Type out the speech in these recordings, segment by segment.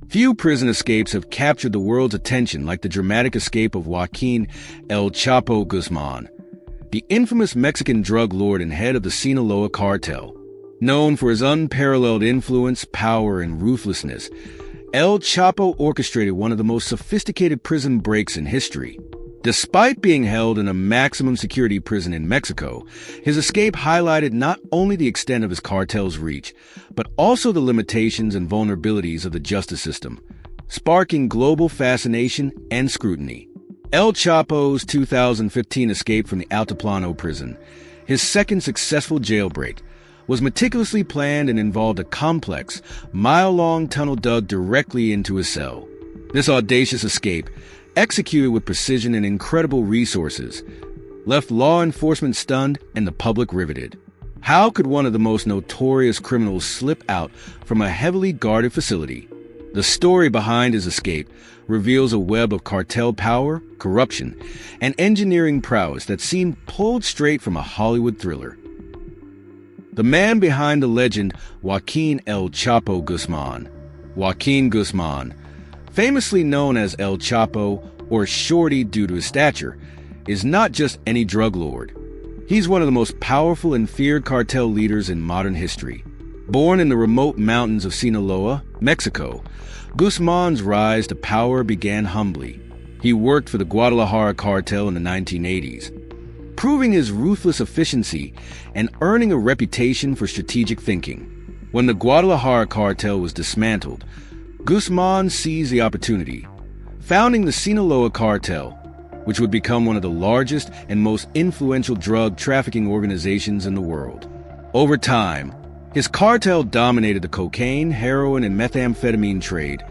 Few prison escapes have captured the world's attention like the dramatic escape of Joaquín El Chapo Guzmán, the infamous Mexican drug lord and head of the Sinaloa cartel. Known for his unparalleled influence, power, and ruthlessness, El Chapo orchestrated one of the most sophisticated prison breaks in history. Despite being held in a maximum security prison in Mexico, his escape highlighted not only the extent of his cartel's reach, but also the limitations and vulnerabilities of the justice system, sparking global fascination and scrutiny. El Chapo's 2015 escape from the Altiplano prison, his second successful jailbreak, was meticulously planned and involved a complex, mile-long tunnel dug directly into his cell. This audacious escape, executed with precision and incredible resources, left law enforcement stunned and the public riveted. How could one of the most notorious criminals slip out from a heavily guarded facility? The story behind his escape reveals a web of cartel power, corruption, and engineering prowess that seemed pulled straight from a Hollywood thriller. The man behind the legend Joaquín El Chapo Guzmán. Joaquín Guzmán, famously known as El Chapo or Shorty due to his stature, is not just any drug lord. He's one of the most powerful and feared cartel leaders in modern history. Born in the remote mountains of Sinaloa, Mexico, Guzmán's rise to power began humbly. He worked for the Guadalajara cartel in the 1980s, proving his ruthless efficiency and earning a reputation for strategic thinking. When the Guadalajara cartel was dismantled, Guzmán seized the opportunity, founding the Sinaloa cartel, which would become one of the largest and most influential drug trafficking organizations in the world. Over time, his cartel dominated the cocaine, heroin, and methamphetamine trade,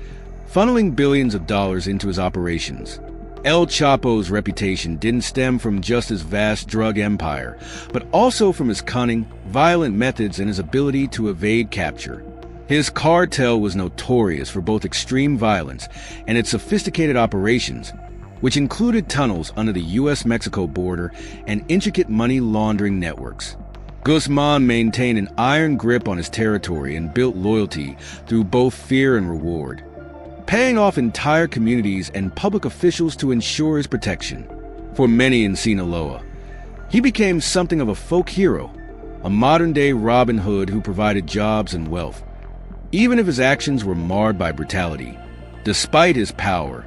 funneling billions of dollars into his operations. El Chapo's reputation didn't stem from just his vast drug empire, but also from his cunning, violent methods and his ability to evade capture. His cartel was notorious for both extreme violence and its sophisticated operations, which included tunnels under the U.S.-Mexico border and intricate money laundering networks. Guzmán maintained an iron grip on his territory and built loyalty through both fear and reward, paying off entire communities and public officials to ensure his protection. For many in Sinaloa, he became something of a folk hero, a modern-day Robin Hood who provided jobs and wealth, even if his actions were marred by brutality. Despite his power,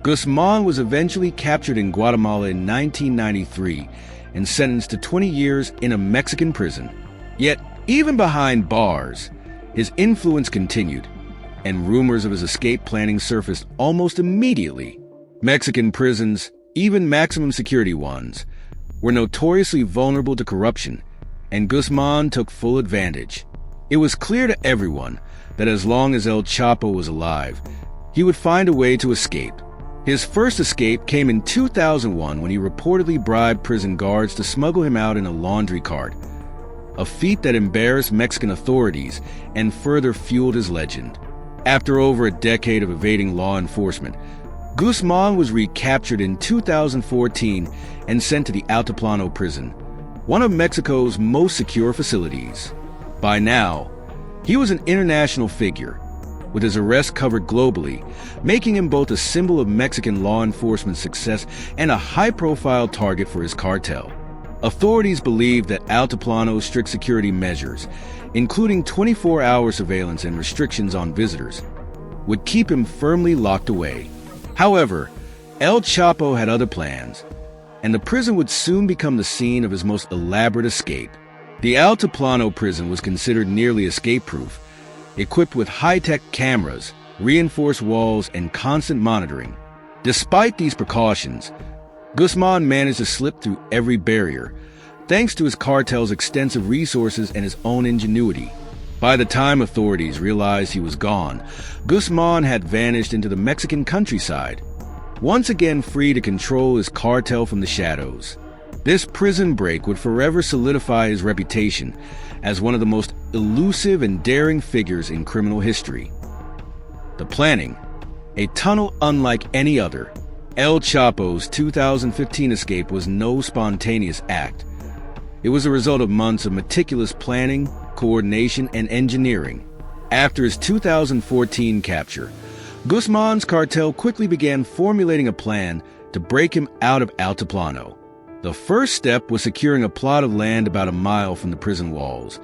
Guzmán was eventually captured in Guatemala in 1993 and sentenced to 20 years in a Mexican prison. Yet, even behind bars, his influence continued, and rumors of his escape planning surfaced almost immediately. Mexican prisons, even maximum security ones, were notoriously vulnerable to corruption, and Guzmán took full advantage. It was clear to everyone that as long as El Chapo was alive, he would find a way to escape. His first escape came in 2001 when he reportedly bribed prison guards to smuggle him out in a laundry cart, a feat that embarrassed Mexican authorities and further fueled his legend. After over a decade of evading law enforcement, Guzmán was recaptured in 2014 and sent to the Altiplano prison, one of Mexico's most secure facilities. By now, he was an international figure, with his arrest covered globally, making him both a symbol of Mexican law enforcement success and a high-profile target for his cartel. Authorities believe that Altiplano's strict security measures, including 24-hour surveillance and restrictions on visitors, would keep him firmly locked away. However, El Chapo had other plans, and the prison would soon become the scene of his most elaborate escape. The Altiplano prison was considered nearly escape-proof, equipped with high-tech cameras, reinforced walls, and constant monitoring. Despite these precautions, Guzmán managed to slip through every barrier, thanks to his cartel's extensive resources and his own ingenuity. By the time authorities realized he was gone, Guzmán had vanished into the Mexican countryside, once again free to control his cartel from the shadows. This prison break would forever solidify his reputation as one of the most elusive and daring figures in criminal history. The planning, a tunnel unlike any other. El Chapo's 2015 escape was no spontaneous act. It was a result of months of meticulous planning, coordination, and engineering. After his 2014 capture, Guzmán's cartel quickly began formulating a plan to break him out of Altiplano. The first step was securing a plot of land about a mile from the prison walls,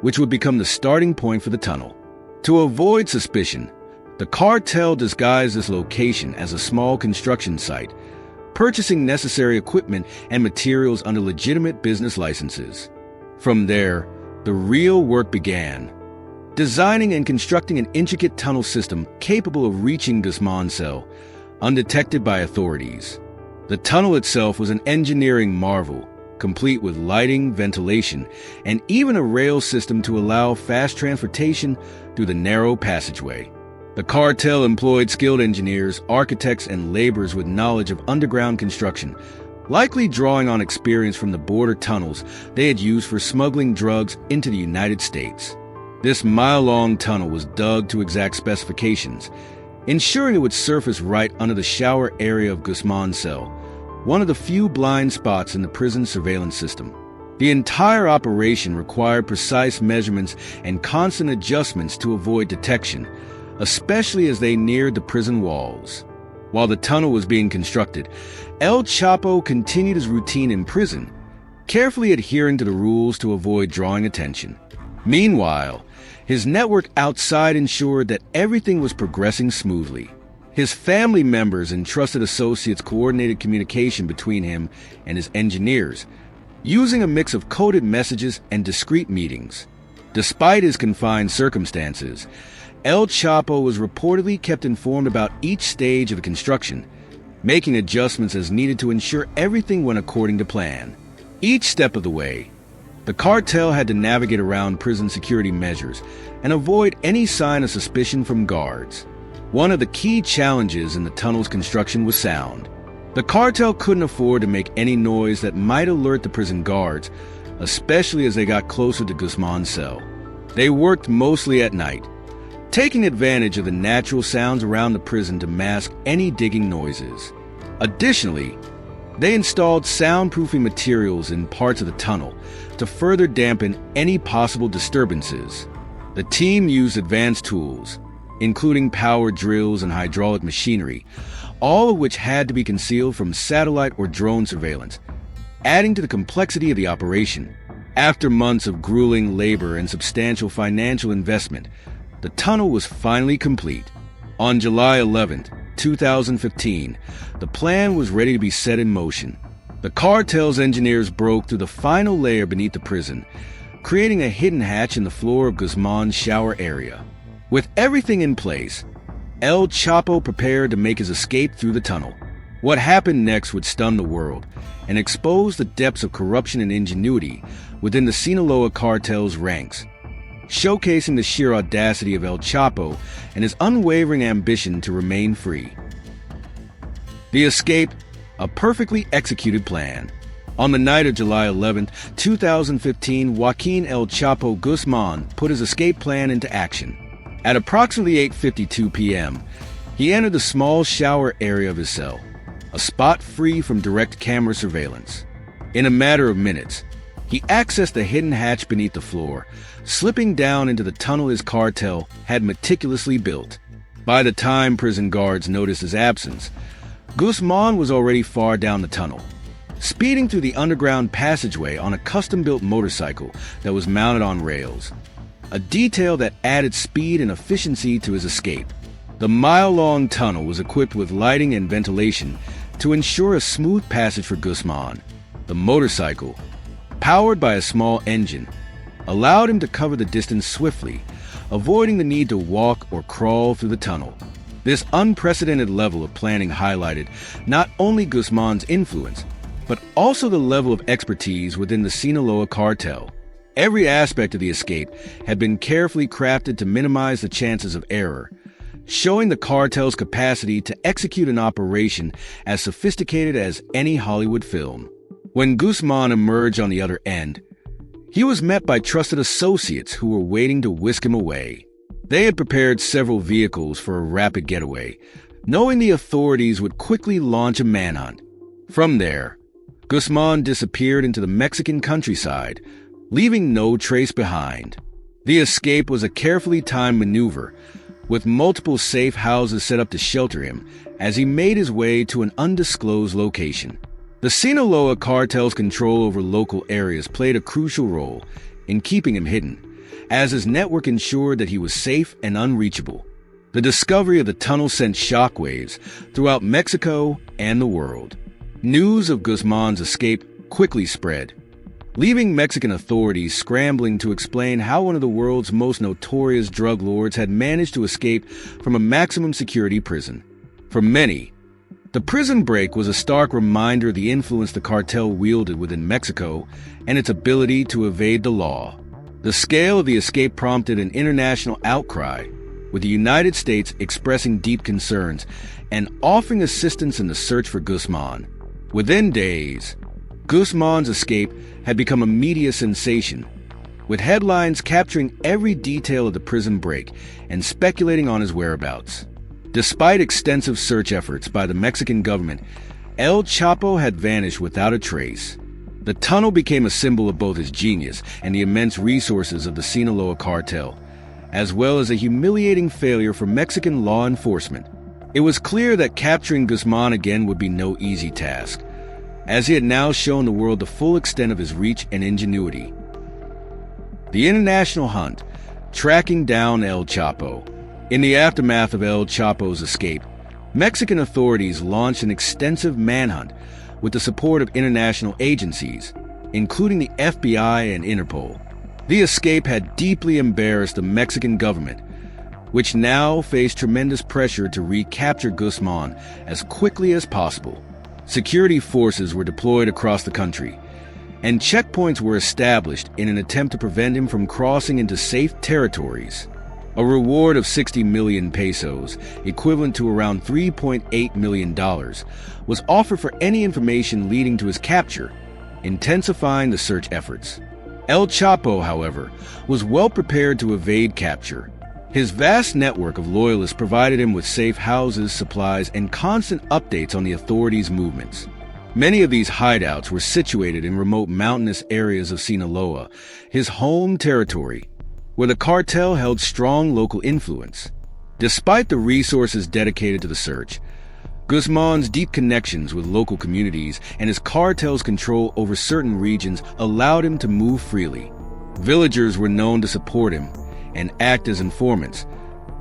which would become the starting point for the tunnel. To avoid suspicion, the cartel disguised this location as a small construction site, purchasing necessary equipment and materials under legitimate business licenses. From there, the real work began, designing and constructing an intricate tunnel system capable of reaching Guzmán's cell, undetected by authorities. The tunnel itself was an engineering marvel, complete with lighting, ventilation, and even a rail system to allow fast transportation through the narrow passageway. The cartel employed skilled engineers, architects, and laborers with knowledge of underground construction, likely drawing on experience from the border tunnels they had used for smuggling drugs into the United States. This mile-long tunnel was dug to exact specifications, ensuring it would surface right under the shower area of Guzmán's cell, one of the few blind spots in the prison surveillance system. The entire operation required precise measurements and constant adjustments to avoid detection, especially as they neared the prison walls. While the tunnel was being constructed, El Chapo continued his routine in prison, carefully adhering to the rules to avoid drawing attention. Meanwhile, his network outside ensured that everything was progressing smoothly. His family members and trusted associates coordinated communication between him and his engineers, using a mix of coded messages and discreet meetings. Despite his confined circumstances, El Chapo was reportedly kept informed about each stage of the construction, making adjustments as needed to ensure everything went according to plan. Each step of the way, the cartel had to navigate around prison security measures and avoid any sign of suspicion from guards. One of the key challenges in the tunnel's construction was sound. The cartel couldn't afford to make any noise that might alert the prison guards, especially as they got closer to Guzmán's cell. They worked mostly at night, taking advantage of the natural sounds around the prison to mask any digging noises. Additionally, they installed soundproofing materials in parts of the tunnel to further dampen any possible disturbances. The team used advanced tools, including power drills and hydraulic machinery, all of which had to be concealed from satellite or drone surveillance, adding to the complexity of the operation. After months of grueling labor and substantial financial investment, the tunnel was finally complete. On July 11, 2015, the plan was ready to be set in motion. The cartel's engineers broke through the final layer beneath the prison, creating a hidden hatch in the floor of Guzmán's shower area. With everything in place, El Chapo prepared to make his escape through the tunnel. What happened next would stun the world and expose the depths of corruption and ingenuity within the Sinaloa cartel's ranks, showcasing the sheer audacity of El Chapo and his unwavering ambition to remain free. The escape, a perfectly executed plan. On the night of July 11, 2015, Joaquín El Chapo Guzmán put his escape plan into action. At approximately 8:52 p.m., he entered the small shower area of his cell, a spot free from direct camera surveillance. In a matter of minutes, he accessed the hidden hatch beneath the floor, slipping down into the tunnel his cartel had meticulously built. By the time prison guards noticed his absence, Guzmán was already far down the tunnel, speeding through the underground passageway on a custom-built motorcycle that was mounted on rails, a detail that added speed and efficiency to his escape. The mile-long tunnel was equipped with lighting and ventilation to ensure a smooth passage for Guzmán. The motorcycle, powered by a small engine, allowed him to cover the distance swiftly, avoiding the need to walk or crawl through the tunnel. This unprecedented level of planning highlighted not only Guzmán's influence, but also the level of expertise within the Sinaloa cartel. Every aspect of the escape had been carefully crafted to minimize the chances of error, showing the cartel's capacity to execute an operation as sophisticated as any Hollywood film. When Guzmán emerged on the other end, he was met by trusted associates who were waiting to whisk him away. They had prepared several vehicles for a rapid getaway, knowing the authorities would quickly launch a manhunt. From there, Guzmán disappeared into the Mexican countryside, leaving no trace behind. The escape was a carefully timed maneuver, with multiple safe houses set up to shelter him as he made his way to an undisclosed location. The Sinaloa cartel's control over local areas played a crucial role in keeping him hidden, as his network ensured that he was safe and unreachable. The discovery of the tunnel sent shockwaves throughout Mexico and the world. News of Guzmán's escape quickly spread, leaving Mexican authorities scrambling to explain how one of the world's most notorious drug lords had managed to escape from a maximum security prison. For many, the prison break was a stark reminder of the influence the cartel wielded within Mexico and its ability to evade the law. The scale of the escape prompted an international outcry, with the United States expressing deep concerns and offering assistance in the search for Guzmán. Within days, Guzmán's escape had become a media sensation, with headlines capturing every detail of the prison break and speculating on his whereabouts. Despite extensive search efforts by the Mexican government, El Chapo had vanished without a trace. The tunnel became a symbol of both his genius and the immense resources of the Sinaloa cartel, as well as a humiliating failure for Mexican law enforcement. It was clear that capturing Guzmán again would be no easy task, as he had now shown the world the full extent of his reach and ingenuity. The international hunt, tracking down El Chapo. In the aftermath of El Chapo's escape, Mexican authorities launched an extensive manhunt with the support of international agencies, including the FBI and Interpol. The escape had deeply embarrassed the Mexican government, which now faced tremendous pressure to recapture Guzmán as quickly as possible. Security forces were deployed across the country, and checkpoints were established in an attempt to prevent him from crossing into safe territories. A reward of 60 million pesos, equivalent to around $3.8 million, was offered for any information leading to his capture, intensifying the search efforts. El Chapo, however, was well prepared to evade capture. His vast network of loyalists provided him with safe houses, supplies, and constant updates on the authorities' movements. Many of these hideouts were situated in remote mountainous areas of Sinaloa, his home territory, where the cartel held strong local influence. Despite the resources dedicated to the search, Guzmán's deep connections with local communities and his cartel's control over certain regions allowed him to move freely. Villagers were known to support him and act as informants,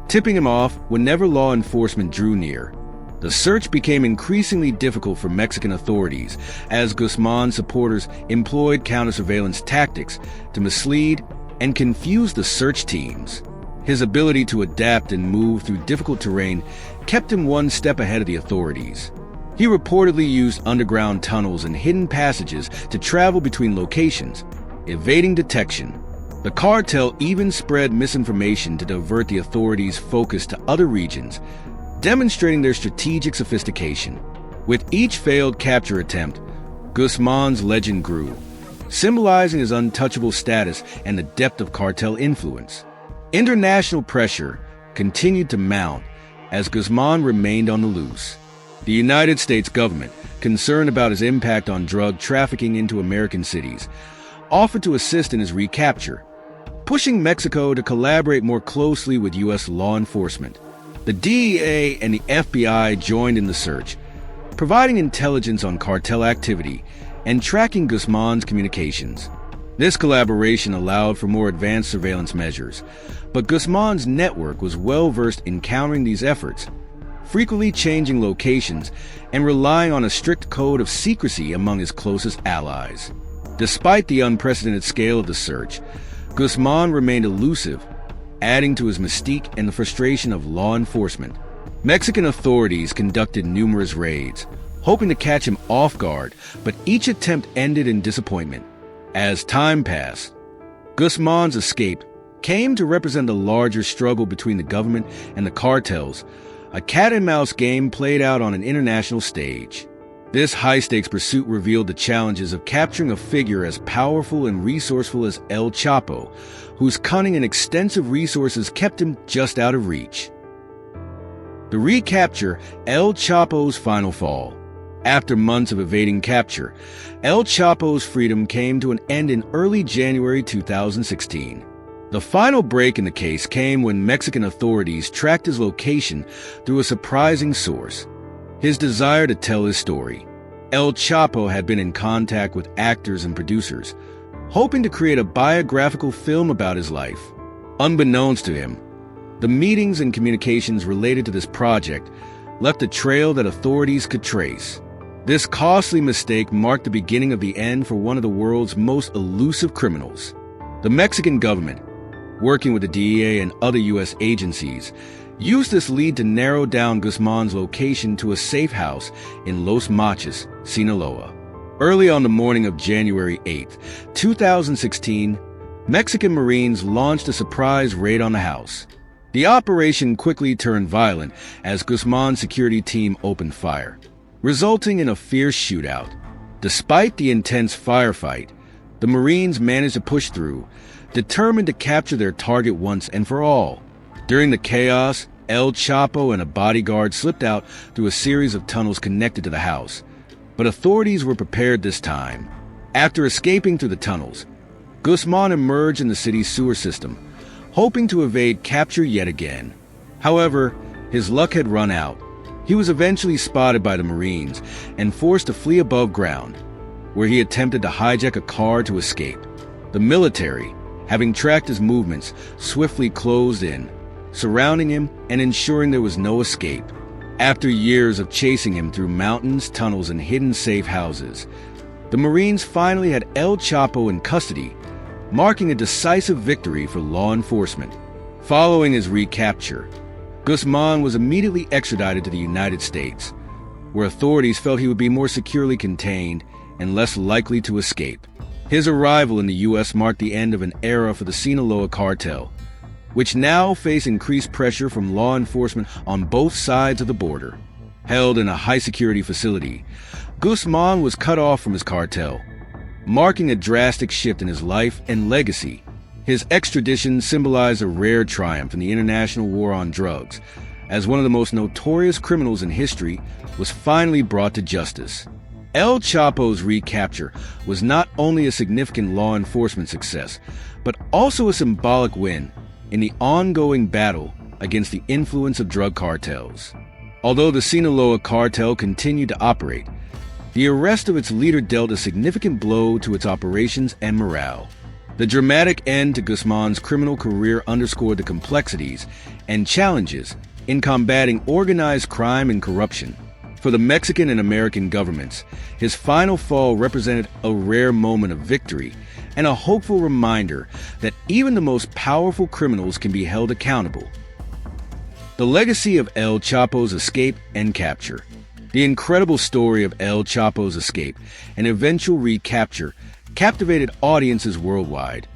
tipping him off whenever law enforcement drew near. The search became increasingly difficult for Mexican authorities as Guzmán's supporters employed counter-surveillance tactics to mislead and confuse the search teams. His ability to adapt and move through difficult terrain kept him one step ahead of the authorities. He reportedly used underground tunnels and hidden passages to travel between locations, evading detection. The cartel even spread misinformation to divert the authorities' focus to other regions, demonstrating their strategic sophistication. With each failed capture attempt, Guzmán's legend grew, symbolizing his untouchable status and the depth of cartel influence. International pressure continued to mount as Guzmán remained on the loose. The United States government, concerned about his impact on drug trafficking into American cities, offered to assist in his recapture, pushing Mexico to collaborate more closely with U.S. law enforcement. The DEA and the FBI joined in the search, providing intelligence on cartel activity and tracking Guzmán's communications. This collaboration allowed for more advanced surveillance measures, but Guzmán's network was well-versed in countering these efforts, frequently changing locations and relying on a strict code of secrecy among his closest allies. Despite the unprecedented scale of the search, Guzmán remained elusive, adding to his mystique and the frustration of law enforcement. Mexican authorities conducted numerous raids, hoping to catch him off guard, but each attempt ended in disappointment. As time passed, Guzmán's escape came to represent a larger struggle between the government and the cartels, a cat-and-mouse game played out on an international stage. This high-stakes pursuit revealed the challenges of capturing a figure as powerful and resourceful as El Chapo, whose cunning and extensive resources kept him just out of reach. The recapture, El Chapo's final fall. After months of evading capture, El Chapo's freedom came to an end in early January 2016. The final break in the case came when Mexican authorities tracked his location through a surprising source: his desire to tell his story. El Chapo had been in contact with actors and producers, hoping to create a biographical film about his life. Unbeknownst to him, the meetings and communications related to this project left a trail that authorities could trace. This costly mistake marked the beginning of the end for one of the world's most elusive criminals. The Mexican government, working with the DEA and other U.S. agencies, used this lead to narrow down Guzmán's location to a safe house in Los Mochis, Sinaloa. Early on the morning of January 8, 2016, Mexican Marines launched a surprise raid on the house. The operation quickly turned violent as Guzmán's security team opened fire, resulting in a fierce shootout. Despite the intense firefight, the Marines managed to push through, determined to capture their target once and for all. During the chaos, El Chapo and a bodyguard slipped out through a series of tunnels connected to the house, but authorities were prepared this time. After escaping through the tunnels, Guzmán emerged in the city's sewer system, hoping to evade capture yet again. However, his luck had run out. He was eventually spotted by the Marines and forced to flee above ground, where he attempted to hijack a car to escape. The military, having tracked his movements, swiftly closed in, surrounding him and ensuring there was no escape. After years of chasing him through mountains, tunnels, and hidden safe houses, the Marines finally had El Chapo in custody, marking a decisive victory for law enforcement. Following his recapture, Guzmán was immediately extradited to the United States, where authorities felt he would be more securely contained and less likely to escape. His arrival in the U.S. marked the end of an era for the Sinaloa cartel, which now face increased pressure from law enforcement on both sides of the border. Held in a high-security facility, Guzmán was cut off from his cartel, marking a drastic shift in his life and legacy. His extradition symbolized a rare triumph in the international war on drugs, as one of the most notorious criminals in history was finally brought to justice. El Chapo's recapture was not only a significant law enforcement success, but also a symbolic win in the ongoing battle against the influence of drug cartels. Although the Sinaloa cartel continued to operate, the arrest of its leader dealt a significant blow to its operations and morale. The dramatic end to Guzmán's criminal career underscored the complexities and challenges in combating organized crime and corruption. For the Mexican and American governments, his final fall represented a rare moment of victory and a hopeful reminder that even the most powerful criminals can be held accountable. The legacy of El Chapo's escape and capture. The incredible story of El Chapo's escape and eventual recapture captivated audiences worldwide,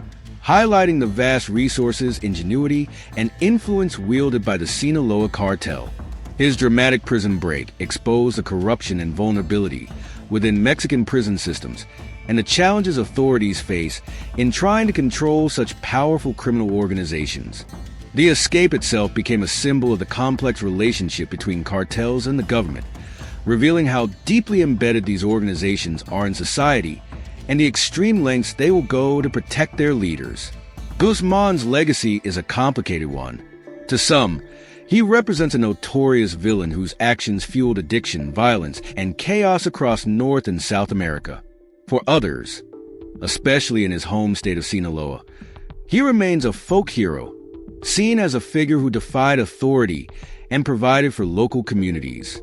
highlighting the vast resources, ingenuity, and influence wielded by the Sinaloa cartel. His dramatic prison break exposed the corruption and vulnerability within Mexican prison systems and the challenges authorities face in trying to control such powerful criminal organizations. The escape itself became a symbol of the complex relationship between cartels and the government, revealing how deeply embedded these organizations are in society and the extreme lengths they will go to protect their leaders. Guzmán's legacy is a complicated one. To some, he represents a notorious villain whose actions fueled addiction, violence, and chaos across North and South America. For others, especially in his home state of Sinaloa, he remains a folk hero, seen as a figure who defied authority and provided for local communities.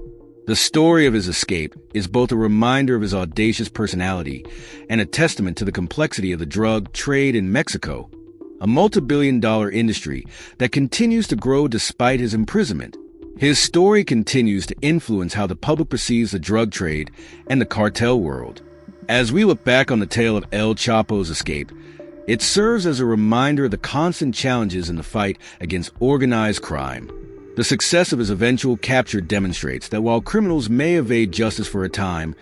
The story of his escape is both a reminder of his audacious personality and a testament to the complexity of the drug trade in Mexico, a multi-billion-dollar industry that continues to grow despite his imprisonment. His story continues to influence how the public perceives the drug trade and the cartel world. As we look back on the tale of El Chapo's escape, it serves as a reminder of the constant challenges in the fight against organized crime. The success of his eventual capture demonstrates that while criminals may evade justice for a time,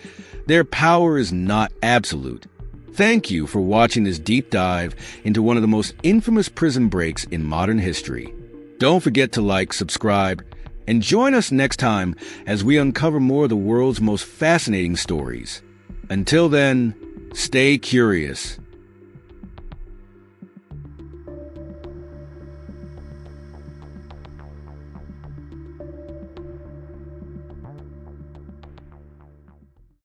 their power is not absolute. Thank you for watching this deep dive into one of the most infamous prison breaks in modern history. Don't forget to like, subscribe, and join us next time as we uncover more of the world's most fascinating stories. Until then, stay curious.